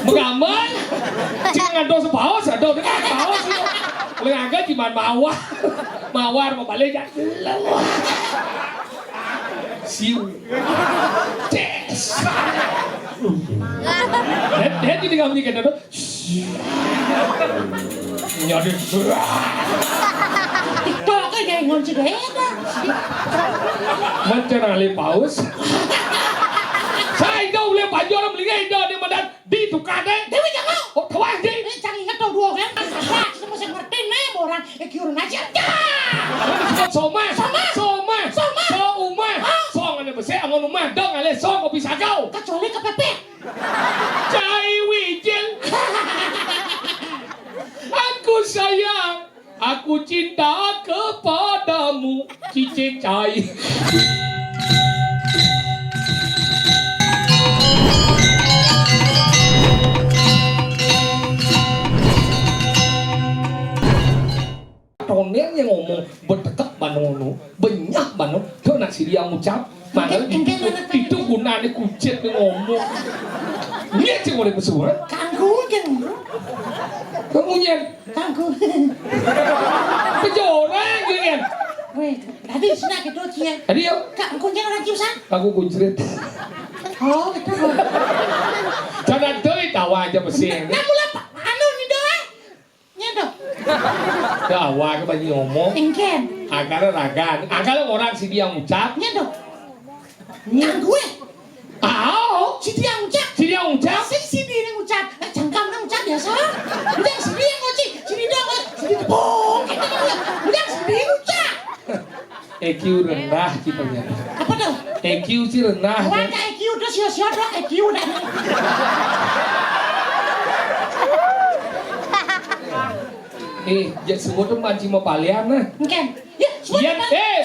Mengaman, jangan dosa paus, dosa paus. Lengaga cuman mawar mau balik ya. Siu, tes. Dia jadi kamu ni kena tu. Nyari. TikTok kan yang ngonci deh. Macam ali paus. Saya dah boleh baju orang beli dah di mana ditukar deh. Dewi jangan. Oh, kawan je. Jangan ingat tu dua kan. Kita mesti ngerti nih orang. Kiurun aja. Soma. Song ada besar angon rumah dong ale song kopi sagau. Kecuali kepepet. Cai wijil. Aku sayang, aku cinta kepadamu, Cici Cai. Tonel yang ngomong bertekak banonu, banyak banonu, tuh nak si dia ngucap, mana itu gunanya kucet ngomong. Ini cuma boleh bersuara. Kanggu kan. Kamu nyen. Kanggu. Pejorang kan. Wait, tadi sini kita cia. Tadi yo. Kanggu nyen orang ciusan. Aku kuncret. Oh, betul. Jangan doi tawa aja mesin. Nah mula anu ni doa. Nyedo. Tawa ke banyak ngomong. Engken. Angkara ragan. Angkara orang si dia ngucap. Nyedo. Kanggu Ah, si dia ngucap. si dia ngucap. Si dia yang ngucap. Jangkam nang ngucap biasa. Udah si dia ngoci. Si dia dong. Si dia tepung. Udah si dia ngucap. EQ rendah kitanya. Apa tuh? EQ sih rendah. Warga EQ udah sia-sia dong EQ udah. Jangan sebut teman cuma palian nah. Mungkin. Ya, Iya,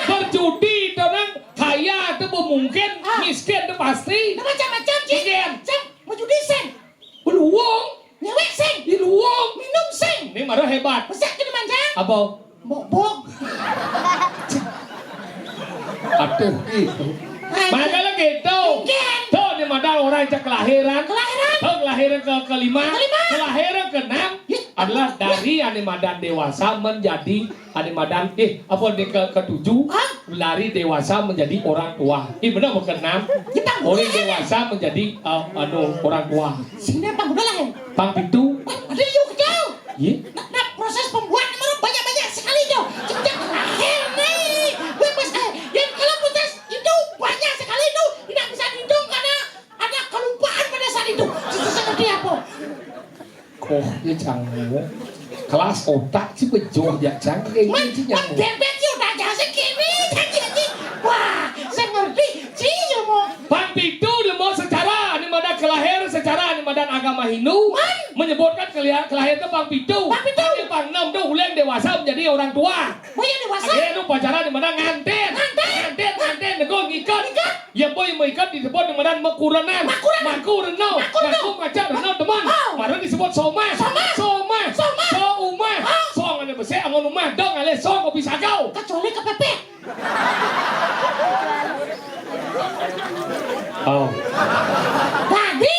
berjudi orang kaya itu mungkin, miskin itu pasti. Macam-macam sih. Sen, mau judi sen. Beluang, Nyewek sen. beluang. Minum sen. Ini marah hebat. Masak kena manjang. Apa? Bok-bok. Aduh itu. Makanya gitu. Mungkin. Tuh di mana orang yang kelahiran. Kelahiran. Tuh kelahiran kelima. Kelima. Kelahiran keenam adalah dari animadan dewasa menjadi animadan ketujuh lari dewasa menjadi orang tua. Benar bukan enam? Orang dewasa menjadi orang tua. Sini apa udah lah ya? Pang pitu. Ada yuk jauh. Iya. Nah, proses pembuatan memang banyak-banyak sekali jauh. Sejak terakhir nih. Yang kalau proses itu banyak sekali itu tidak bisa dihitung karena ada kelupaan pada saat itu. Seperti apa? Kok dia canggung. Kelas otak sih bejoh ya canggung kayak gini nyamuk. Bebek sih udah jasa kini. Wah, saya ngerti. Sih mau. Pang pitu dia mau secara animadan kelahiran secara animadan agama Hindu menyebutkan kelahiran itu pang pitu. Pang pitu. Pang enam tuh ulang dewasa menjadi orang tua. Oh yang dewasa? Akhirnya itu pacaran animadan nganten. Nego ngikat. Ya boy mau ikat disebut animadan makurenan. Maku macam renau teman. Marah disebut soma. Song ada besar angon rumah dong ale song kopi sagau. Kecuali kepepet. Oh. Dadi.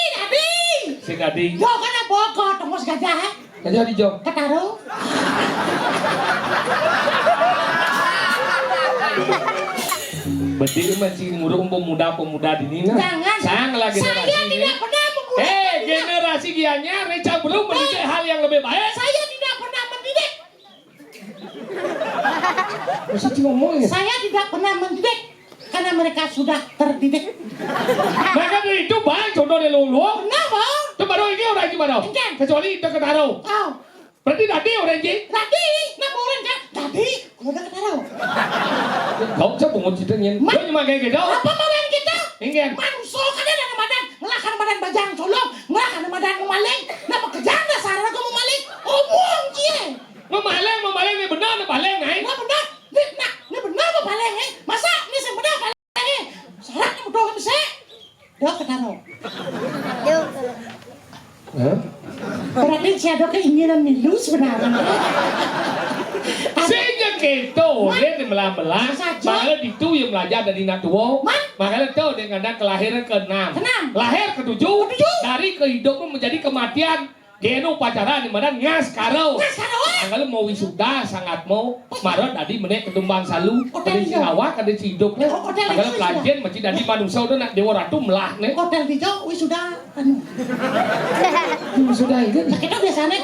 Si Gadi. Yo kan bokot tembus gajah. Gajah di jom. Ketaruh. Berarti masih pemuda di Nina. Jangan. Saya tidak pernah menggunakan. Generasi gianya Reca belum mendidik hal yang lebih baik. Saya tidak pernah mendidik. Masa cuma ngomong ya? Saya tidak pernah mendidik karena mereka sudah terdidik. Mereka dari itu bang contoh dari lulu. Kenapa? Itu baru ini orang gimana? Enggak. Kecuali itu ketaruh. Oh, Berarti tadi orang ji. tadi nama orang kan? Tadi kalau udah ketaruh. Kau coba pungut cerita nyen. Kau cuma kayak gitu. Apa mau yang kita? Ingin. Manusia kan ada ramadan, ngelakar ramadan bajang colong, ngelakar ramadan memaling. Nama kerjaan dasar aku memaling. Omong cie. Memaling ni benar ni paling ngai. Nggak benar. Ini benar apa paling Masa ini yang benar paling Syaratnya betul kan bisa? Dah ketaruh. Berarti si ada keinginan milu sebenarnya. Sehingga gitu. oleh di melah-melah, makanya itu yang belajar dari natuwo, makanya itu dengan kelahiran ke-6, lahir ke-7, dari kehidupan menjadi kematian, geno upacara di mana ngas karo, anggal mau wisuda sangat mau, marah tadi menek ketumbang salu, dari si Hawa dari si hidupnya, anggal pelajen macam dari manusia udah nak dewa ratu melah nih. Hotel di Jog wisuda Wisuda itu? kita biasanya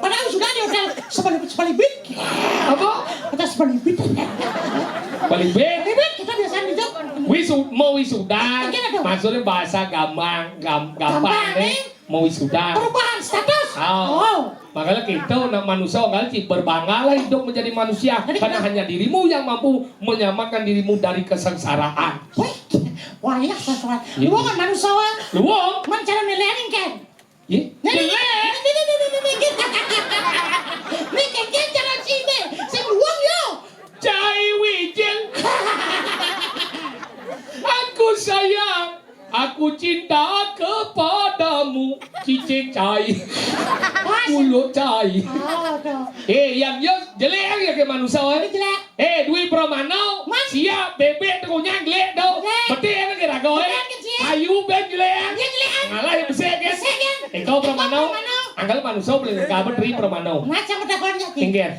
pada wisuda di hotel sebalibit Apa? hotel sebalibit Balibet? kita biasanya di Jog Mau wisuda, maksudnya bahasa gampang nih, mau wisuda. perubahan status Makanya kita manusia kan berbanggalah hidup menjadi manusia karena hanya dirimu yang mampu menyelamatkan dirimu dari kesengsaraan. Wah iya sesuatu lu kan manusia Luang? man cara nilaiin kan Ih, jelek. Nih kan cara sini saya luang yo Cai Wijel. Aku sayang, aku cinta kepadamu, Cici Cai. Mulut Cai. Yang yo jelek ya ke manusia Dwi Pramana, siap bebek tukunya jelek dong. Betul kan kira kau Ayu ben jelek. Ngalah yang besar kan? Kau Pramana, anggal manusia boleh kabar Dwi Pramana. Macam dapannya Tinggal.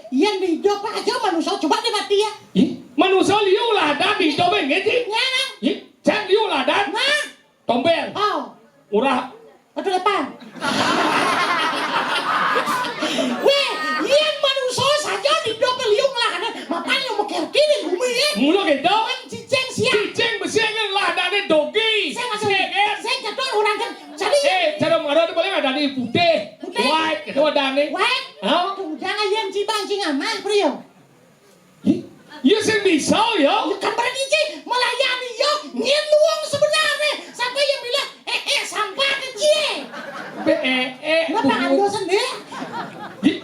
Yang di hidup aja manusia coba mati ya. Manusia liu ladan di hidup enggak sih? Cang liu ladan. Tombel. Murah. Aduh lepas. Weh, yang manusia saja di hidup liu ladan. Makanya mau kerti di bumi ya. Mulu gitu. Ciceng siap. Ciceng besar yang ladannya dogi. Saya jatuh orang kan. Jadi. Cara marah itu paling ada di putih. White, itu ada nih. White. Jangan yang cibang cingaman, Priyo. Ya sih bisa ya. Kan berarti sih melayani yo nyeluang sebenarnya sampai yang bilang sampah kecil. Kenapa ando sendiri?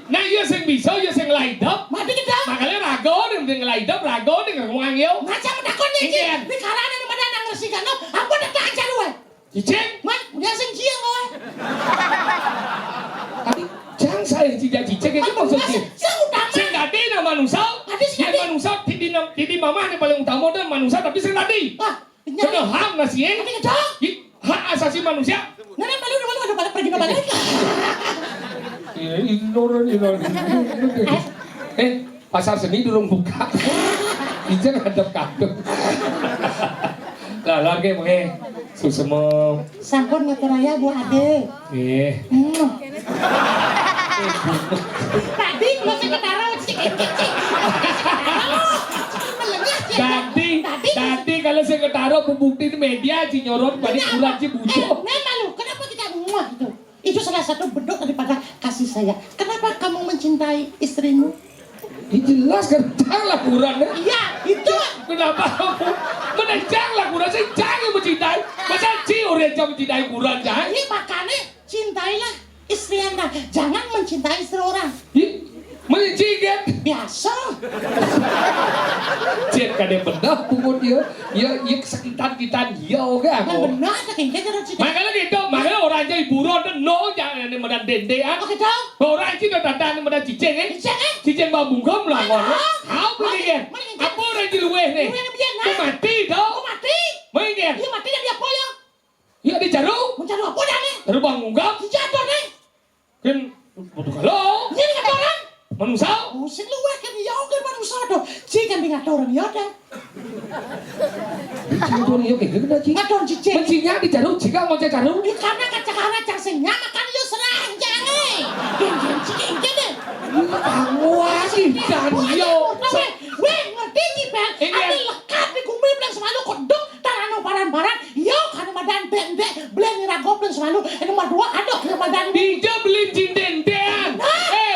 Nah ya sih bisa ya sih ngelidap. Mati kita. Makanya rago nih ngelidap rago nih ngomong yo. Macam dakonnya sih. Di karana di mana nang resi kano, aku datang aja lu. Cicing. Man, dia sing ciang kowe. Tapi jangan saya cicing itu maksudnya. Sing tadi nama manusia. Sing manusia di mama nih paling utama dan manusia tapi sing tadi. Karena hak nasi hak asasi manusia. Nenek malu ada pergi ke balik. Ignoran. Pasar seni durung buka. Ijen hadap kadung. Lah lagi menge susemo. Sampun ngatur aya Bu Ade. Tadi lo sing ketara cik. Tadi kalau saya ketara pembukti di media si nyorot pada kurang si butuh. Malu, kenapa tidak muah itu? Itu salah satu bentuk daripada kasih sayang. Kenapa kamu mencintai istrimu? Jelas kan janganlah kurang. Iya, itu. Kenapa kamu menanjanglah kurang? Saya jangan mencintai. Masa si orang yang mencintai kurang jangan? Ini makanya cintailah istri Anda. Jangan mencintai istri orang. Mencigat biasa. Cek kade benar pungut dia. Ya kesakitan kita dia oke aku. Benar tak kayak gitu. Makanya gitu, makanya orang jadi buron dan no jangan ini medan dende ah. Oke tahu. Orang itu datang medan ciceng Ciceng babungkom lah ngono. How begini? Apa orang di luar nih? Mati tau. Mati. Mengin. Dia mati dari apa ya? Ya dicaru. Mencari apa dah nih? Terus bangunggam. Jatuh nih. Kan butuh kalau. Ini kata orang. Manusia? Oh, sing luwih kan ya oke manusia do. Cikan di ngatur ya dah. Ngatur ya kayak gitu dah Ngatur cicing. Mencinya dicaru jika mau caru. Di karena kacakana cang makan yo serang jange. Geng ciking kene. Wah, sih dan yo. Weh, ngerti sih, Bang? Ada lekat di kumil bilang selalu kodok tanano barang-barang. Yo kan madan dendek, beli ragopleng selalu. Nomor 2 adok ke madan. Dia beli cindendean.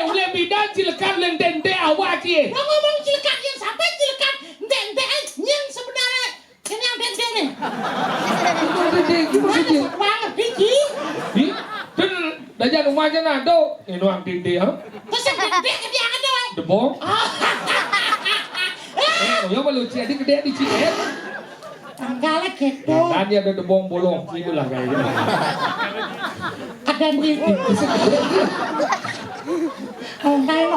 Udah bidan cilekan leng dende awak sih. Ngomong cilekan yang sampai cilekan dendean yang sebenarnya ini yang dende nih. Dende gimana sih? Banget diki. Dan dajan rumahnya nado. Ini orang dende ha. Terus yang dende ke dia ada. Debong. Ya malu jadi gede di Cilet. Enggak gitu. Tadi ada debong bolong gitu lah kayaknya. Ada di Ontai.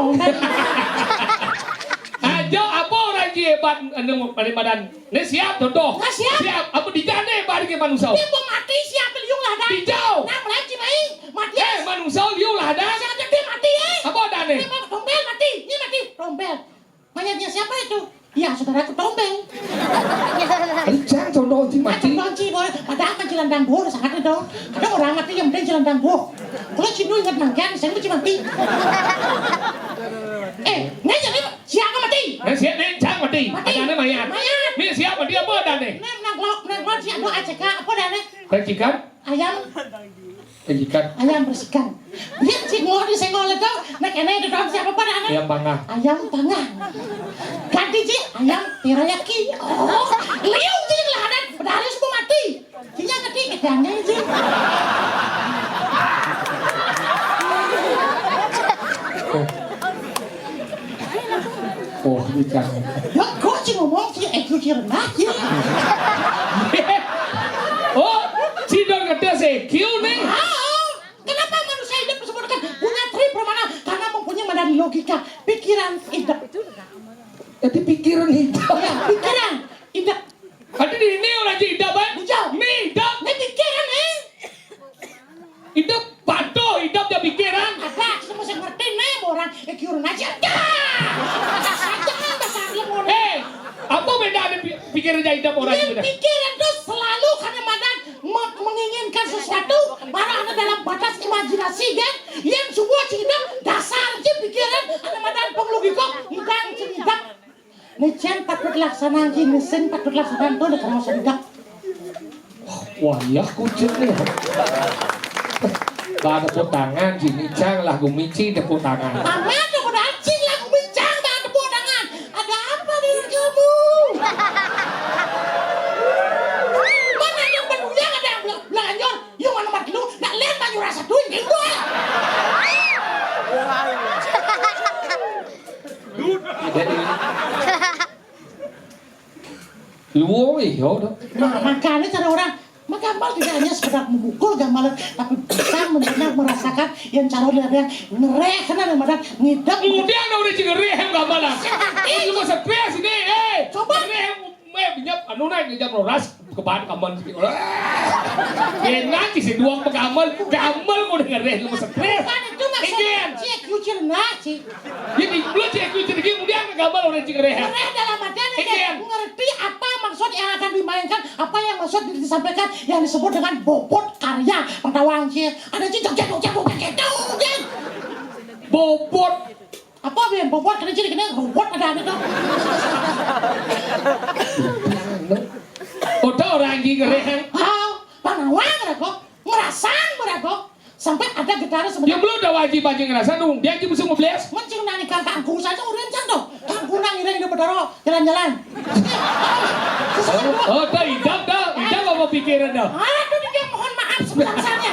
Dijauh apa orang je hebat anu badan. Ni siap contoh. Siap. Siap. Apa dijane bari ke manusia. Dia mau mati siapa liung lah dah. Dijauh. Nah melaju mai. Mati. Manusia liu lah dah. Siapa dia mati Apa dah ni? Dia mau tombel mati. Ini mati. Tombel. Mayatnya siapa itu? Ya saudara tombel. Jangan contoh si mati. Mati boleh. Padahal kan jelantang buah sangat itu. Ada orang mati yang penting jelantang buah. Kalau Cino ingat nangkan, saya mesti mati. Ini jadi siapa mati? Siap ni cang mati. Ada ni mayat. Mayat. Ni siap mati apa dah ni? Ini menang siap doa cekak apa dah ni? Racikan. Ayam. Racikan. Ayam bersihkan. Dia cingol di senggol itu. Nak kena itu dalam siapa pada anak? Ayam panggang. Ayam panggang. Ganti cik ayam teriyaki. Oh, liu cik lah anak. Padahal semua mati. Cinya mati kedangnya cik. Oh, ini jangan. Ya, kau cik ngomong cik IQ rendah cik. Oh, Cidon kata EQ ni. Kenapa manusia hidup disebutkan punya tri permana? Karena mempunyai madani logika, pikiran hidup. Jadi pikiran hidup. Ya, pikiran hidup. Ada di ini orang je hidup kan? Hidup. Ni hidup. Ini pikiran Hidup patuh, hidup dia pikiran. Ada, semua saya ngerti nih orang IQ rendah aja. Jangan besar lemon. Apa beda ada pikiran je hidup orang Yang itu? pikiran tuh selalu karena badan menginginkan sesuatu, marah ada dalam batas imajinasi kan? Yang semua hidup dasar sih pikiran ada badan penglogika hidang hidup. Lecen patut laksana gini, sen patut laksana tuh udah termasuk hidup. Wah, ya kucing ni. Bah tepuk tangan, sini cang lah gumici tepuk tangan. Aman tuh udah anjing lah bincang dah tepuk tangan. Ada apa dengan kamu? Mana yang berulang ada yang belanjor? Yang mana mati lu? Nak lihat baju rasa tuh yang gue. Jadi luo yo dah. Nah, makanya cara orang menggambar tidak hanya sekedar memukul gambaran, tapi bisa benar merasakan yang cara dia ngereh karena memang ngidap. Kemudian orang cik rehem gambaran. Ini masa stres ini. Coba. Rehem, binyap anu naik ngejam roras kebahan kaman sikit. Enak si dua pekamal kau dengan rehem masa stres. Kan itu maksudnya cik kucing nasi. Jadi belum cik kucing kemudian gambar orang cik rehem. Ngereh dalam artian dia mengerti apa maksud yang akan dimainkan, apa yang maksud disampaikan yang disebut dengan bobot karya pendawang cik. Ada cik jatuh gitu. Bobot. Apa yang bobot karena cik kena robot ada itu. Otak orang cik rehem. Pendawang mereka ngerasan mereka sampai ada getaran Dia sebenarnya. belum dah wajib aja ngerasa dong. Dia aja mesti ngebles. Mencing nani kangkung saja udah encang dong. Kangkung nang ini bedaro jalan-jalan. Oh, dah hidup apa pikiran dah? Aduh dia mohon maaf sebesar-besarnya.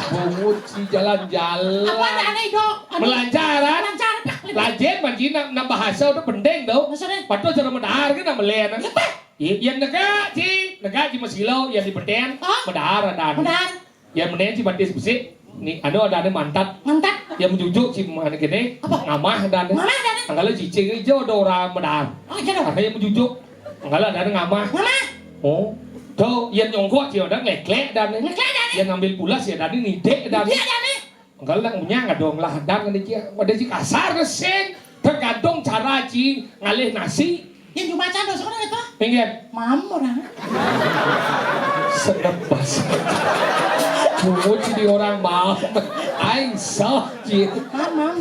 Bungut si jalan-jalan. Apa ada aneh dok? Melancaran. Melancar. Lajen manji na bahasa udah pendeng tau. Maksudnya? Patut cara medahar kan na melen. Yang nega ci masilau yang di peden medahar adan. Medahar. Yang menen ci batis besi. Ni anu adane mantat. Mantap. Yang menjujuk ci mana kene ngamah adane. Mana ada? Anggala cicing ijo ada orang medahar. Oh iya dong. Karena yang menjujuk. Anggala adane ngamah. Mana? Oh. Tuh, yang nyongkok ci ada ngeklek adane. Ngeklek adane. Yang ngambil pulas ya adane nidek adane. Dia ada nih. Enggak lah punya nggak dong lah dan ada sih kasar keseng tergantung cara ci ngalih nasi Yang cuma canda sekarang itu. pengen Mam orang. sedap bahasa bungut di orang mau aing sok ci Mam.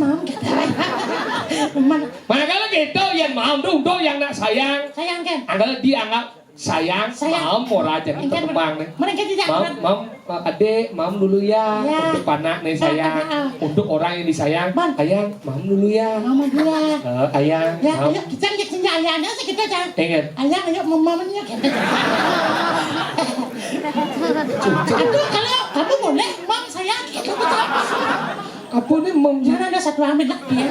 Mana? mana kalau gitu yang mau dong yang nak sayang Sayang kan? anggap dianggap sayang mam ora jadi berkembang nih Mereka tidak. mam adek mam dulu ya untuk anak nih sayang untuk orang yang disayang ayang mam dulu ya Mama dulu. ayang Ya, mam ayo kita lihat ayahnya sih kita jangan. pengen Ayah ayo mamanya kita. Aduh kalau kamu boleh mam saya gitu apa nih mam jangan ada satu ambil lah dia.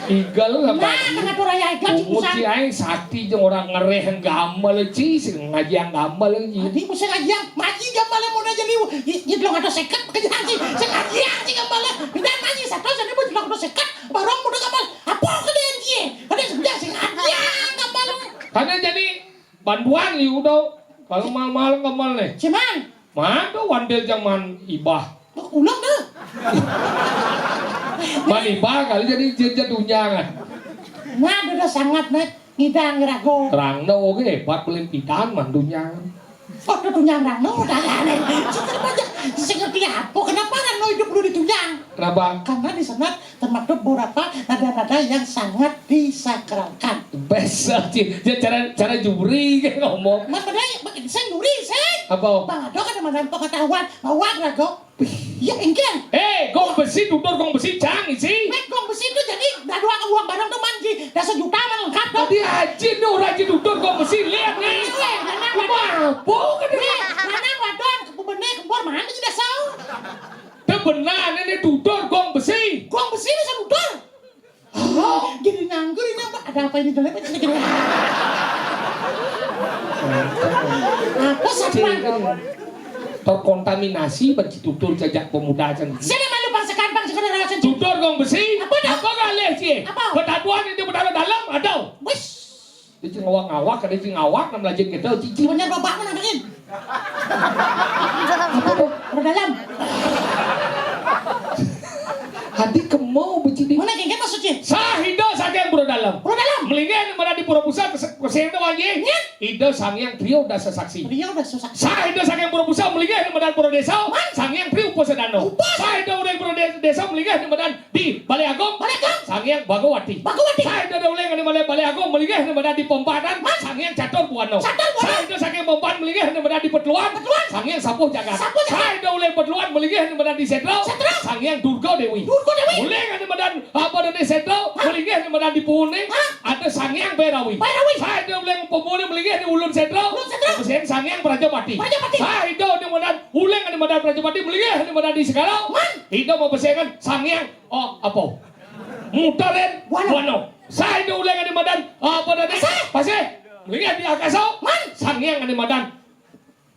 igal apa Nah, tengah tuh raya ikan bungut cipusan. si aing sakti jeung orang ngereh gamal ci sing ngajian gamal ci Di musim aja, maji gambarnya mau aja liu. Ini belum ada sekat kerja haji. Sengaja haji gambarnya. Pindah maji satu jadi mau belum ada sekat. Barang muda gambar. Apa kerjaan dia? Ada sebenarnya sing ada. Karena jadi bantuan liu do. Kalau mal-mal kemal nih. Cuman, Mana wandel zaman ibah. ulang dah. Man ibah kali jadi jejak tunjangan. Nah, udah sangat nih ngidang rago. Terang do oke hebat belum pidan man tunjangan. Oh, udah tunjang rano, udah aneh. Sekarang banyak, saya ngerti apa, kenapa rano hidup perlu ditunjang? Kenapa? Karena di sana termasuk beberapa nada-nada yang sangat disakralkan. Besar sih, dia cara juri kayak ngomong. Mas pada saya nguri, saya. Apa? Bang Ado kan dengan pengetahuan, mawak rago. Ya enggak. Gong besi, tutor gong besi, canggih sih. Gong besi itu jadi dah dua uang barang tuh manji, dah sejuta mah lengkap dong. Tadi aja nih rajin tutor gong besi, lihat nih. Mampu kan dia. Mana wadon, kebenar kebor mana tidak tahu. Benar ini tutor gong besi. Gong besi bisa tutor. Oh, jadi nganggur ini apa? Ada apa ini dalam ini gini? Apa saja? Terkontaminasi bagi tutur jajak pemuda aja. Saya malu bangsakan bangsakan rasan. Tutor gong besi. Apa dah? Apa galih sih? Apa? Pertabuan itu berada dalam ada. Wis. Dia ngawak-ngawak, ada yang ngawak, nam lajeng kita. Jiwanya babak mana begin? Apa tuh? Dalam. Hadi kemau begini. Mana gengget maksudnya? Sahido saking bro dalam. Bro dalam. Melingin mana di pura pusat kesini wangi. Ido sangyang trio dasa saksi. Dia udah susah. Sahido saking pura pusat melingin mana pura desa. Sangyang trio posedano. Sahido udah pura desa melingin mana di Balai Agung. Balai Agung. Sangyang Bagawati. Bagawati. Sahido udah mana Balai Agung melingin mana di Pompadan. Sangyang Catur Buano. Sahido saking Pompadan melingin mana di Petluan. Sangyang Sapuh Jagat. Sahido udah Petluan melingin mana di Sentral. Sangyang Durga Dewi. Mulai kan di badan apa dari Sentral, melingih di badan di Pune, ada Sangyang Berawi. Saya ada uleng pemuda melingih di Ulun Sentral, kemudian Sangyang Prajapati. Saya itu di badan uleng di badan Prajapati melingih di badan di Sekarang. Itu mau bersihkan Sangyang apa? Mutaren Wano. Saya itu uleng di badan apa dari Pasir melingih di Akasa. Sangyang di badan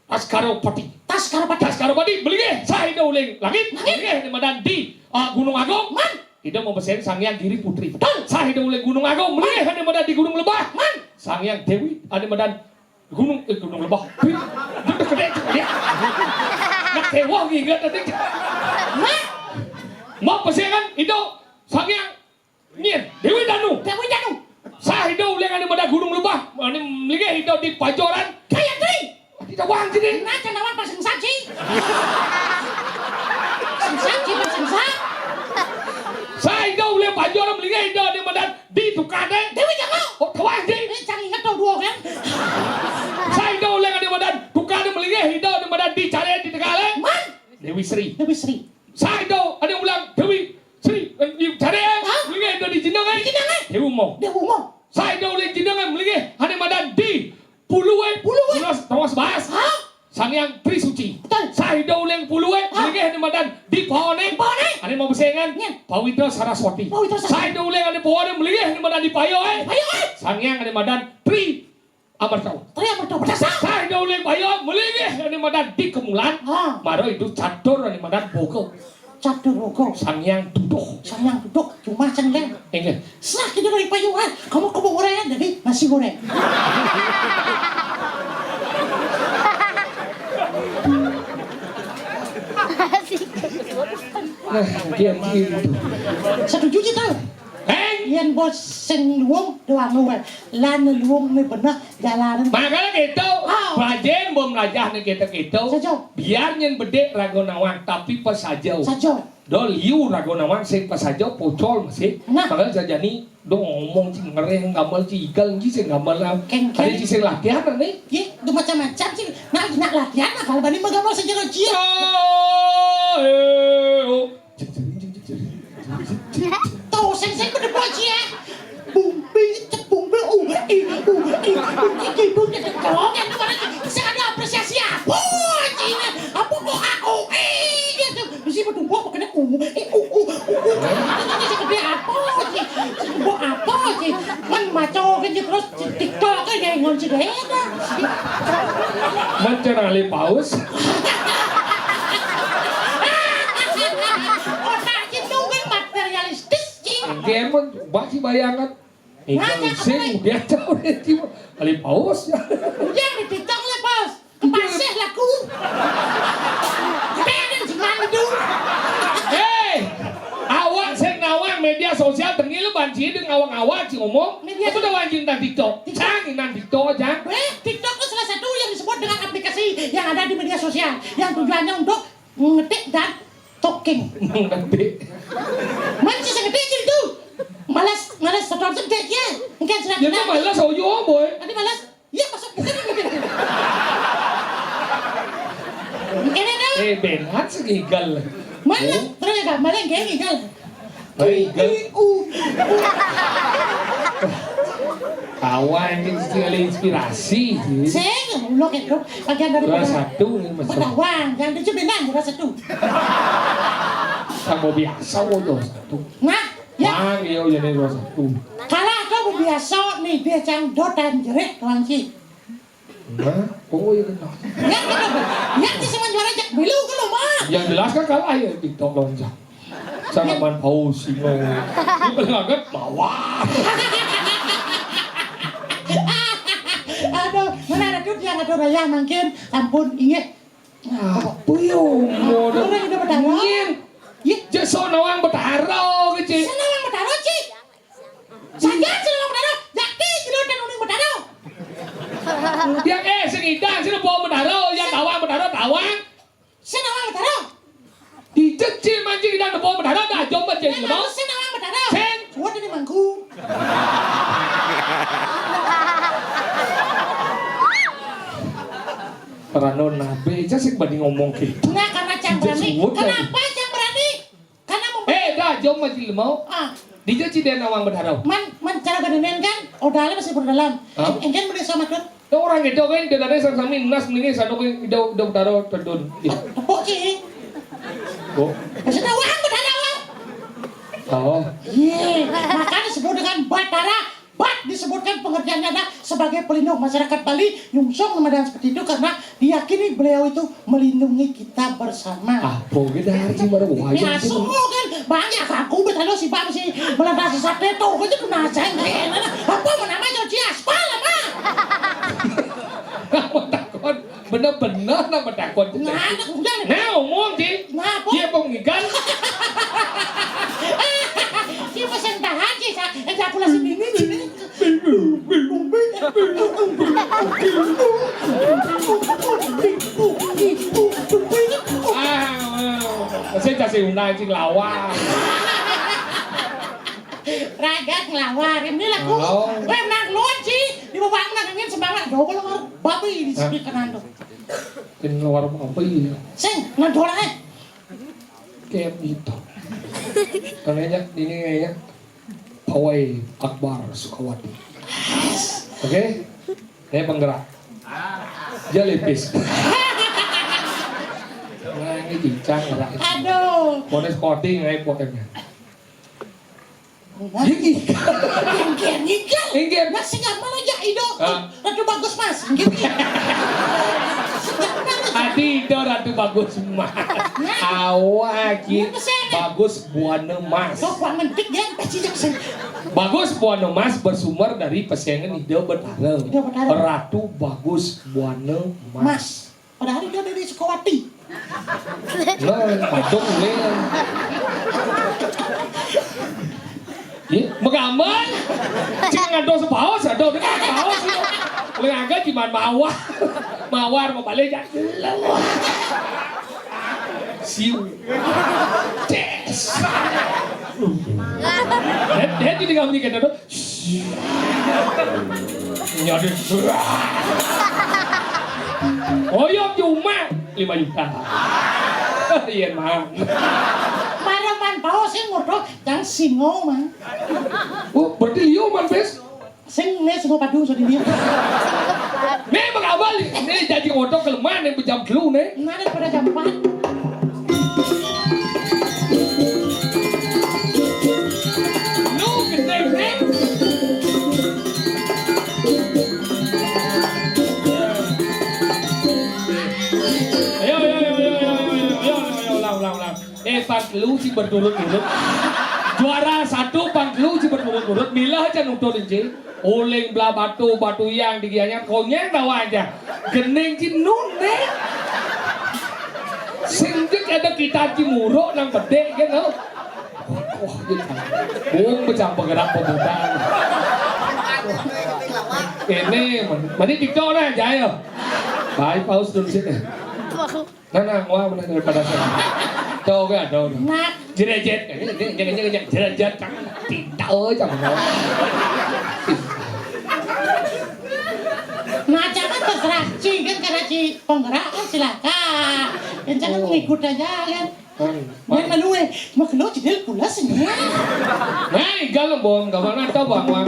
Askaropati. Taskaropati melingih. Saya itu uleng langit melingih di badan di Gunung Agung, Tidak mau bersihkan Sangyang Giri Putri. Saya hidup oleh Gunung Agung, melih ada medan di Gunung Lebah. Sangyang Dewi ada medan Gunung Lebah. Itu gede dia. Nak tewa gila tadi. Mau bersihkan itu Sangyang Nyen Dewi Danu. Saya hidup oleh ada medan Gunung Lebah. Ini melih hidup di Pajoran. Kayak tri. Tidak wang jadi. Nah, cendawan pasang saji. Saya hidup oleh Pajoran melih hidup di medan di Tukade. Dewi jangan. Oh, tawang jadi. Cari ingat tau dua kan? Saya hidup oleh di medan Tukade melih hidup di medan di Cari di Tegaleng. Dewi Sri. Saya hidup ada ulang Dewi Sri di Cari melih hidup di Jindangan. Dewi Umong. Saya hidup oleh Jindangan melih ada medan di Puluwe. Tawas Bahas. Sangyang Trisuci. Saya hidup oleh Puluwe melih di medan di Pahone. Ada mau bersengan Pawitra Saraswati. Saya hidup oleh ada Pahone melih di medan di Payoe. Sangyang ada medan Tri Amartau. Saya hidup oleh Payoe melih di medan di Kemulan. Maro itu Catur di medan Bogor. Sangyang Duduk. Cuma cenderung. Enggak. Setelah kita dari payungan, kamu goreng jadi nasi goreng. Nah, dia gitu. Setuju sih tau. Yan bos sing luwung doang luwung. Lan luwung ni bener jalanan. Makanya gitu, Rajen belum rajah nih kita. Biar nyen bedek Ragonawang, tapi pas saja. Do liu Ragonawang sing pas saja pocol masih. Makanya jajani do ngomong cing ngereng gambar cigal nji sing gambar lah. Ada ci sing latihan nih. Ye, do macam-macam sih. Nak latihan kalau bani magambar saja cia. Tahu sing pada cia. Bumbi gitu kalau kan saya ada apresiasi apa cina apa kok aku gitu mesti bertumpuk kena gede apa sih man maco kan terus TikTok kan kayak ngonci geda Mencerali paus. otak itu kan materialistis Game masih bayangan. Ikan sing dia tahu dia cuma kali paus ya. Yang di TikTok lah bos. Kepasih laku. Kepenen jangan itu. Hei, awak sing nawang media sosial tengil banci dengan awang-awang sing ngomong. Media- Itu udah wajib nang TikTok. Jangan nang TikTok jangan. TikTok itu salah satu yang disebut dengan aplikasi yang ada di media sosial yang tujuannya untuk mengetik dan talking. Nanti. Masih sengetik itu. Malas setor sengetik ya. Mungkin sudah Ya tu malas oyo boy. Nanti malas. Ya masuk bukan mungkin. Mungkin ada. Benat segigal. Mana? Terus ya kan, mana yang igal? Igal. Uh. Kawan ini sekali inspirasi. Saya lo kan bagian dari Juara satu nih mas. Pedawang, yang dicebenan juara satu. Sama biasa juara satu. Nah, ya. Mang iyo jadi juara satu. Kalau kau biasa nih dia cang dotan jerit tuan sih. Nah, oh iya benar. Yang di semua juara jak bilu kalau mah. Yang jelas kan kalah ya TikTok loncat. Sama man paus sih mau. Ini pelanggan bawah. Aduh, mana ada tuh yang ada raya mungkin ampun inget. Apa yo? Orang itu berdarah. Mungkin. Ya, Jeso nawang bertaro kecil. sana yang berdarah sih. Saya sana berdarah. Jadi kilo dan uning berdarah. Yang sing idang sing bawa bertaro, yang tawang tawang. Sana yang berdarah. Dijecil mancing idang bawa bertaro dah jom mancing lo. Sana yang berdarah. Sen. Buat ini mangku. Parano nabe, sih banding ngomong gitu. Nah, karena cang berani. Kenapa cang berani? Karena Dah jom mancing mau. Dijecil dia nawang bertaro. man cara ganinen kan odalnya masih berdalam. Hah? Engkan boleh sama kan? Orang itu kan dia tadi sang nas mendingan sano kan idau bertaro terdun. Tepuk sih. Kok? Masih tawang berdarah. Oh. Iya, maka disebut dengan Batara. Bat disebutkan pengertiannya adalah sebagai pelindung masyarakat Bali. Yungsong memadam seperti itu karena diyakini beliau itu melindungi kita bersama. Apa gitu hari baru wajib. Ya kan banyak aku betul si bang si melantasi sate itu aja kena cengkeh. Apa namanya dia aspal apa? Nama takut, bener-bener nama takut. Nah, anak udah. Nah, ngomong sih. Nah, apa? Dia pengikan. Si pesan tahan sih, ejakulasi dini ini. Saya kasih undang cing lawan. Ragat ngelawar, ini lagu. Menang luan sih, di bawah menang angin semangat. Doa kalau babi di sini kanan tuh. Cing luar apa ya? Sing, nandola Kayak gitu. Kayaknya ini kayaknya Pawai Akbar Sukawati. Oke? Saya penggerak. Jellyfish. Nah ini cincang lah. Aduh. Model sporting kayak pokoknya. Ingin. Masih nggak malah ya Ido. Ratu bagus mas. Tadi itu ratu bagus mas. Awaki bagus buana mas. Kau kuat mentik ya. Bagus buana mas bersumber dari pesengan ide bertara. Ratu bagus buana mas. Padahal dia dari Sukawati. Nah, patung ulen. Ya, menggambar. Cing ngado sepaos, ado dengan sepaos. Lengaga cuman mawar mau balik ya. Siu. Tes. Dia jadi kamu nih kata nyadin. Oyong cuma 5 juta. Iya mah. Maraman bawa sing ngono yang singo mah. Oh, berarti Leo man bes. Sing ne singo padu so di dia. Ne mengabal, ne jadi ngotok kelemahan yang berjam dulu ne. Nah daripada jam 4. No, gede ne. Ayo, ulang. Pas lu sih berturut-turut. Juara 1 pangkat lu cepat urut milah aja nutut anjing. Uling belah batu yang digianya konyek tahu aja. Gening cinune. Singjuk ada kita cimuruk nang bedek kan lo. Wah, bung pecah bergerak pembukaan. Ini mana TikTok lah jaya. Baik paus dulu sini. Nah, wah mana daripada saya. Đâu cái đâu. Jerejet, jerejet tidak aja. Nah jangan terserah Ci kan karena Ci penggerak kan silakan. Dan jangan mengikut aja kan. Yang malu makhluk jadi pulas ini. Nah, galang bom, gak mana tahu bang.